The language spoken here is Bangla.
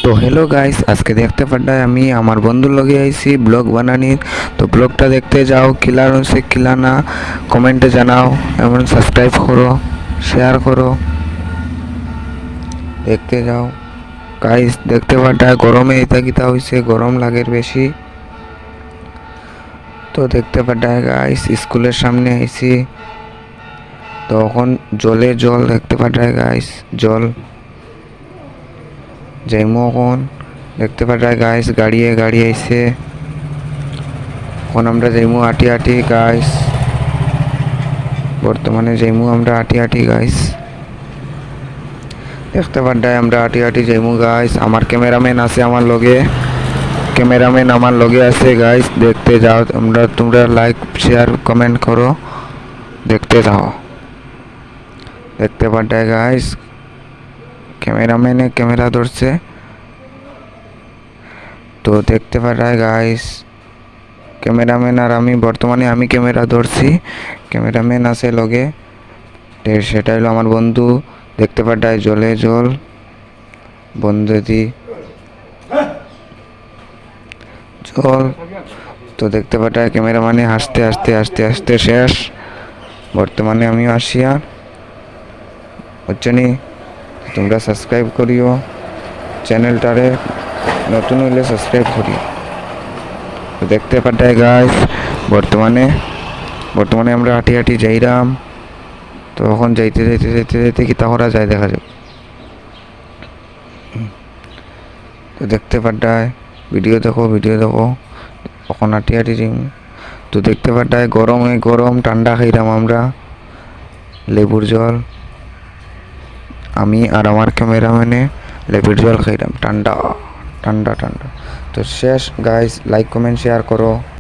তো হ্যালো গাইস, আজকে দেখতে পাড্ডায় আমি আমার বন্ধুর লগে আইছি ব্লগ বানানির। তো ব্লগটা দেখতে যাও, কিলার হচ্ছে কিলা না কমেন্টে জানাও, এবং সাবস্ক্রাইব করো, শেয়ার করো, দেখতে যাও গাইস। দেখতে পাড্ডায় গরমে ইতা কিতা হইছে, গরম লাগের বেশি। তো দেখতে পাড্ডায় গাইস স্কুলের সামনে আইছি, তখন জলে জল দেখতে পাড্ডায় গাইস, জল যাইমু এখন। দেখতে পাড্ডায় গাইস গাড়ি আইছে, এখন আমরা যাইমু আটি আটি গাইস। বর্তমানে যাইমু আমরা আটি আটি গাইস। দেখতে পাড্ডায় আমরা আটি আটি যাইমু গাইস। আমার ক্যামেরাম্যান আছে আমার লগে আছে গাইস। দেখতে যাও তোমরা লাইক শেয়ার কমেন্ট করো, দেখতে যাও। দেখতে পাড্ডায় গাইস ক্যামেরাম্যানে ক্যামেরা ধরছে। তো দেখতে পাড্ডায় গাইস ক্যামেরাম্যান আর বর্তমানে আমি ক্যামেরা ধরছি, ক্যামেরাম্যান আছে লগে। সেটা হলো আমার বন্ধু। দেখতে পাড্ডায় জলে জল বন্ধুদি জল। তো দেখতে পাড্ডায় ক্যামেরাম্যানে হাসতে হাসতে হাসতে হাসতে শেষ। বর্তমানে আমিও আসিয়া হচ্ছনি, তোমরা সাবস্ক্রাইব করিও চ্যানেলটারে, নতুন হইলে সাবস্ক্রাইব করিও। তো দেখতে পাড্ডায় গাইস বর্তমানে আমরা হাঁটি হাঁটি যাইরাম। তো এখন যাইতে যাইতে যাইতে যাইতে কিতা করা যায় দেখা যাবে। তো দেখতে পাড্ডায় ভিডিও দেখো এখন হাঁটি হাঁটি যাইম। তো দেখতে পাড্ডায় গরম ঠান্ডা খাইরাম আমরা, লেবুর জল। আমি আর আমার ক্যামেরাম্যানে লেবুর জল খাইরাম ঠান্ডা ঠান্ডা ঠান্ডা। তো শেষ গাইস, লাইক কমেন্ট শেয়ার করো।